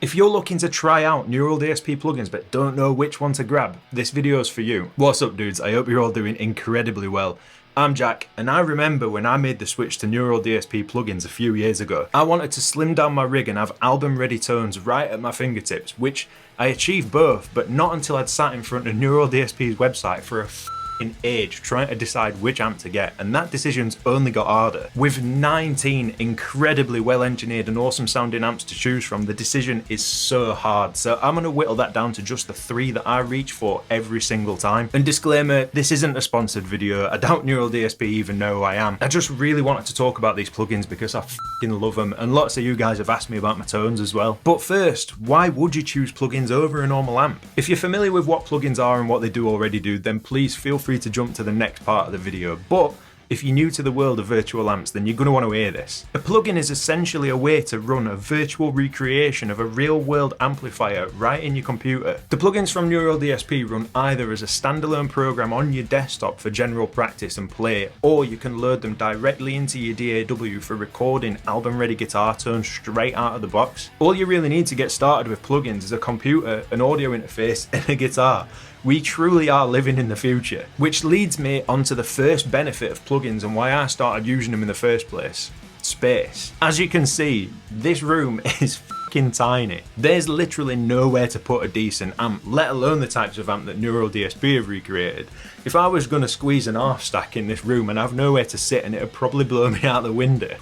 If you're looking to try out Neural DSP plugins but don't know which one to grab, this video is for you. What's up dudes, I hope you're all doing incredibly well. I'm Jack, and I remember when I made the switch to Neural DSP plugins a few years ago. I wanted to slim down my rig and have album-ready tones right at my fingertips, which I achieved both, but not until I'd sat in front of Neural DSP's website for a age trying to decide which amp to get, and that decision's only got harder. With 19 incredibly well engineered and awesome sounding amps to choose from, the decision is so hard, so I'm going to whittle that down to just the 3 that I reach for every single time. And disclaimer, this isn't a sponsored video, I doubt Neural DSP even know who I am. I just really wanted to talk about these plugins because I f***ing love them, and lots of you guys have asked me about my tones as well. But first, why would you choose plugins over a normal amp? If you're familiar with what plugins are and what they do already do, then please feel free to jump to the next part of the video, but if you're new to the world of virtual amps, then you're going to want to hear this. A plugin is essentially a way to run a virtual recreation of a real-world amplifier right in your computer. The plugins from Neural DSP run either as a standalone program on your desktop for general practice and play, or you can load them directly into your DAW for recording album-ready guitar tones straight out of the box. All you really need to get started with plugins is a computer, an audio interface, and a guitar. We truly are living in the future. Which leads me onto the first benefit of plugins and why I started using them in the first place. Space. As you can see, this room is fucking tiny. There's literally nowhere to put a decent amp, let alone the types of amp that Neural DSP have recreated. If I was going to squeeze an half stack in this room and have nowhere to sit, and it would probably blow me out the window.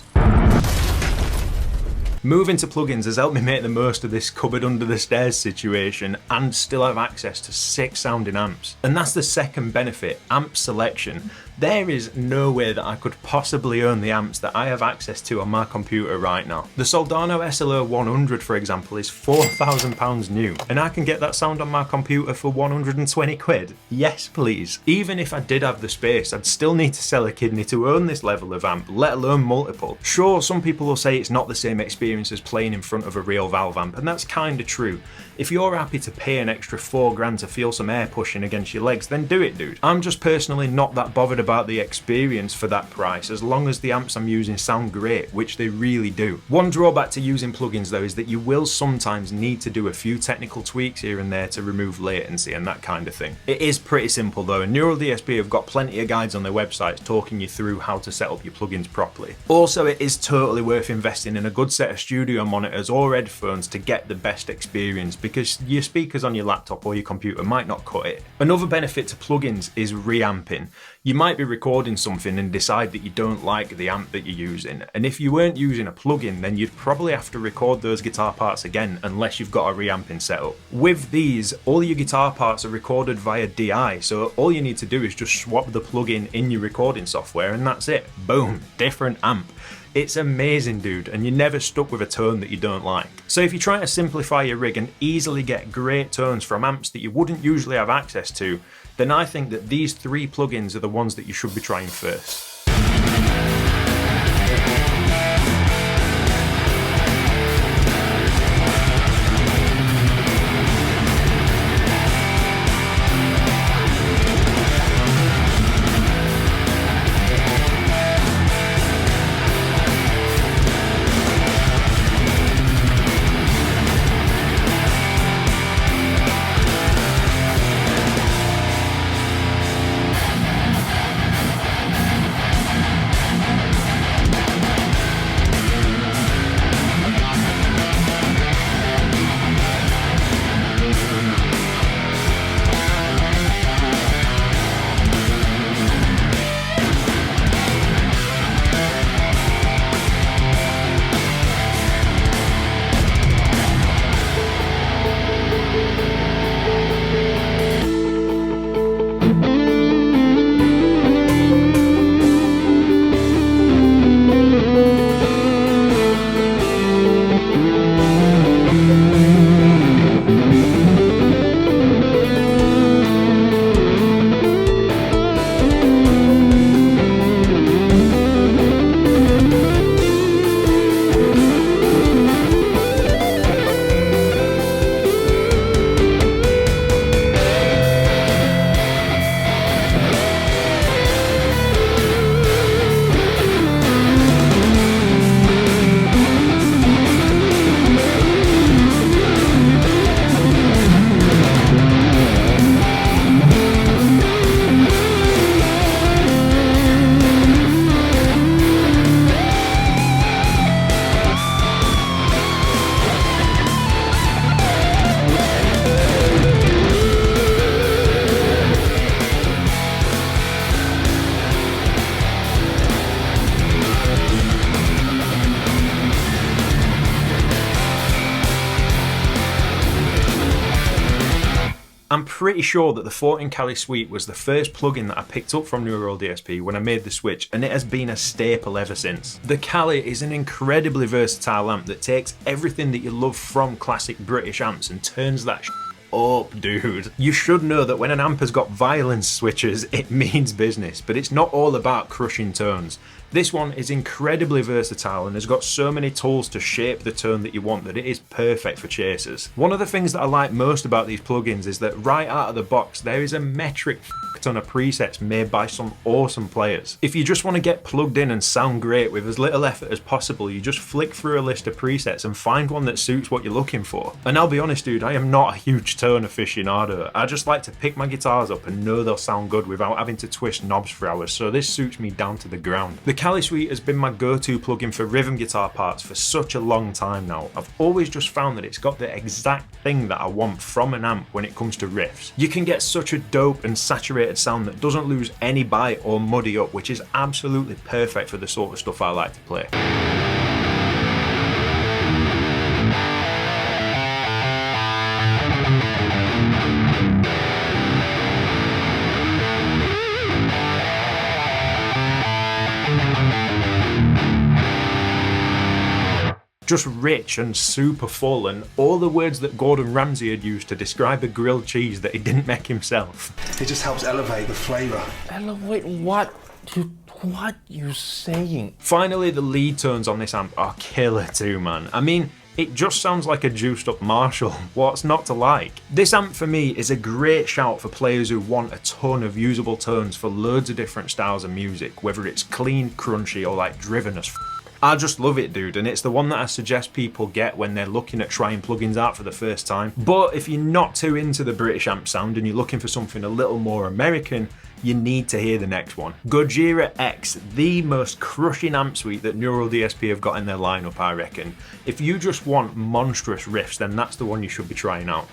Moving to plugins has helped me make the most of this cupboard under the stairs situation and still have access to 6 sounding amps. And that's the second benefit, amp selection. There is no way that I could possibly own the amps that I have access to on my computer right now. The Soldano SLO 100, for example, is £4,000 new, and I can get that sound on my computer for 120 quid. Yes please. Even if I did have the space, I'd still need to sell a kidney to own this level of amp, let alone multiple. Sure, some people will say it's not the same experience as playing in front of a real valve amp, and that's kinda true. If you're happy to pay an extra £4 to feel some air pushing against your legs, then do it dude. I'm just personally not that bothered about the experience for that price, as long as the amps I'm using sound great, which they really do. One drawback to using plugins though is that you will sometimes need to do a few technical tweaks here and there to remove latency and that kind of thing. It is pretty simple though, and Neural DSP have got plenty of guides on their websites talking you through how to set up your plugins properly. Also, it is totally worth investing in a good set of studio monitors or headphones to get the best experience, because your speakers on your laptop or your computer might not cut it. Another benefit to plugins is reamping. You might be recording something and decide that you don't like the amp that you're using, and if you weren't using a plugin, then you'd probably have to record those guitar parts again unless you've got a reamping setup. With these, all your guitar parts are recorded via DI, so all you need to do is just swap the plugin in your recording software and that's it. Boom, different amp. It's amazing dude, and you're never stuck with a tone that you don't like. So if you're trying to simplify your rig and easily get great tones from amps that you wouldn't usually have access to, then I think that these 3 plugins are the ones that you should be trying first. I'm pretty sure that the 14 Cali Suite was the first plugin that I picked up from Neural DSP when I made the switch, and it has been a staple ever since. The Cali is an incredibly versatile amp that takes everything that you love from classic British amps and turns that up, dude. You should know that when an amp has got violence switches, it means business, but it's not all about crushing tones. This one is incredibly versatile and has got so many tools to shape the tone that you want that it is perfect for chasers. One of the things that I like most about these plugins is that right out of the box there is a metric ton of presets made by some awesome players. If you just want to get plugged in and sound great with as little effort as possible, you just flick through a list of presets and find one that suits what you're looking for. And I'll be honest, dude, I am not a huge tone aficionado. I just like to pick my guitars up and know they'll sound good without having to twist knobs for hours, so this suits me down to the ground. The Cali Suite has been my go-to plugin for rhythm guitar parts for such a long time now. I've always just found that it's got the exact thing that I want from an amp when it comes to riffs. You can get such a dope and saturated sound that doesn't lose any bite or muddy up, which is absolutely perfect for the sort of stuff I like to play. Just rich and super full, and all the words that Gordon Ramsay had used to describe a grilled cheese that he didn't make himself. It just helps elevate the flavour. Elevate what? What you saying? Finally, the lead tones on this amp are killer too, man. I mean, it just sounds like a juiced up Marshall. What's not to like? This amp for me is a great shout for players who want a ton of usable tones for loads of different styles of music, whether it's clean, crunchy, or like driven as I just love it, dude, and it's the one that I suggest people get when they're looking at trying plugins out for the first time. But if you're not too into the British amp sound and you're looking for something a little more American, you need to hear the next one. Gojira X, the most crushing amp suite that Neural DSP have got in their lineup, I reckon. If you just want monstrous riffs, then that's the one you should be trying out.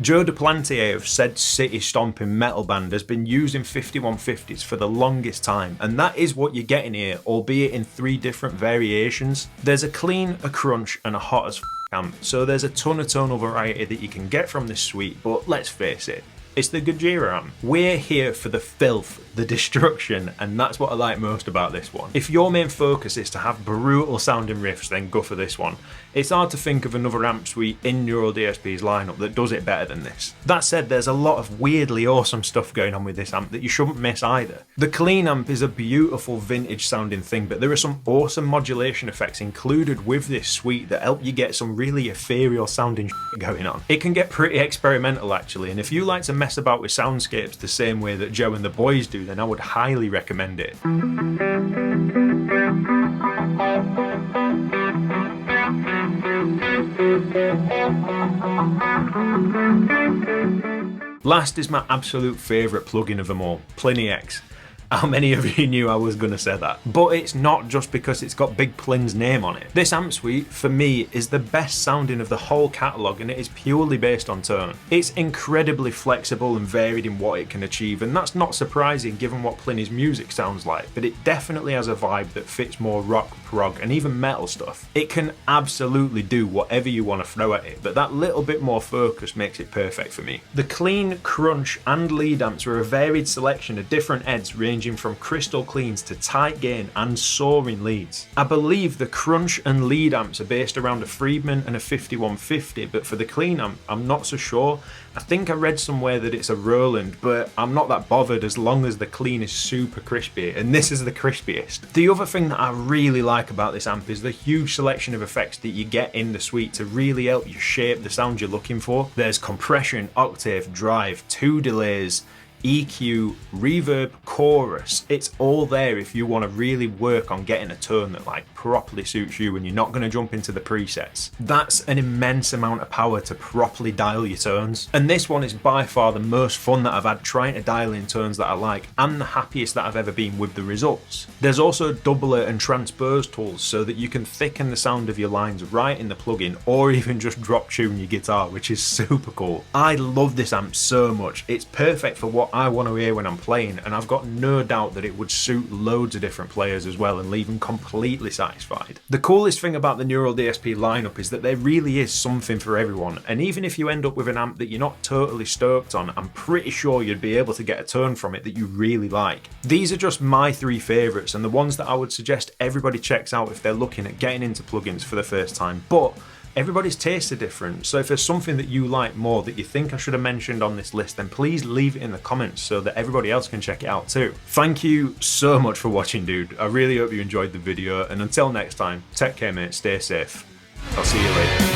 Joe Duplantier of said city stomping metal band has been using 5150s for the longest time, and that is what you're getting here, albeit in 3 different variations. There's a clean, a crunch, and a hot as amp, so there's a ton of tonal variety that you can get from this suite, but let's face it, it's the Gojira amp. We're here for the filth, the destruction, and that's what I like most about this one. If your main focus is to have brutal sounding riffs, then go for this one. It's hard to think of another amp suite in Neural DSP's lineup that does it better than this. That said, there's a lot of weirdly awesome stuff going on with this amp that you shouldn't miss either. The clean amp is a beautiful vintage sounding thing, but there are some awesome modulation effects included with this suite that help you get some really ethereal sounding shit going on. It can get pretty experimental actually, and if you like to mess about with soundscapes the same way that Joe and the boys do, then I would highly recommend it. Last is my absolute favourite plugin of them all, Pliny X. How many of you knew I was going to say that? But it's not just because it's got Big Plin's name on it. This amp suite, for me, is the best sounding of the whole catalogue, and it is purely based on tone. It's incredibly flexible and varied in what it can achieve, and that's not surprising given what Pliny's music sounds like, but it definitely has a vibe that fits more rock, prog, and even metal stuff. It can absolutely do whatever you want to throw at it, but that little bit more focus makes it perfect for me. The clean, crunch, and lead amps are a varied selection of different heads ranging from crystal cleans to tight gain and soaring leads. I believe the crunch and lead amps are based around a Friedman and a 5150, but for the clean amp, I'm not so sure. I think I read somewhere that it's a Roland, but I'm not that bothered as long as the clean is super crispy, and this is the crispiest. The other thing that I really like about this amp is the huge selection of effects that you get in the suite to really help you shape the sound you're looking for. There's compression, octave, drive, 2 delays, EQ, reverb, chorus. It's all there if you want to really work on getting a tone that like properly suits you and you're not going to jump into the presets. That's an immense amount of power to properly dial your tones. And this one is by far the most fun that I've had trying to dial in tones that I like, and the happiest that I've ever been with the results. There's also doubler and transpose tools so that you can thicken the sound of your lines right in the plugin, or even just drop tune your guitar, which is super cool. I love this amp so much. It's perfect for what I want to hear when I'm playing, and I've got no doubt that it would suit loads of different players as well and leave them completely satisfied. The coolest thing about the Neural DSP lineup is that there really is something for everyone, and even if you end up with an amp that you're not totally stoked on, I'm pretty sure you'd be able to get a tone from it that you really like. These are just my 3 favourites and the ones that I would suggest everybody checks out if they're looking at getting into plugins for the first time, but everybody's tastes are different, so if there's something that you like more that you think I should have mentioned on this list, then please leave it in the comments so that everybody else can check it out too. Thank you so much for watching, dude. I really hope you enjoyed the video, and until next time, take care mate, stay safe. I'll see you later.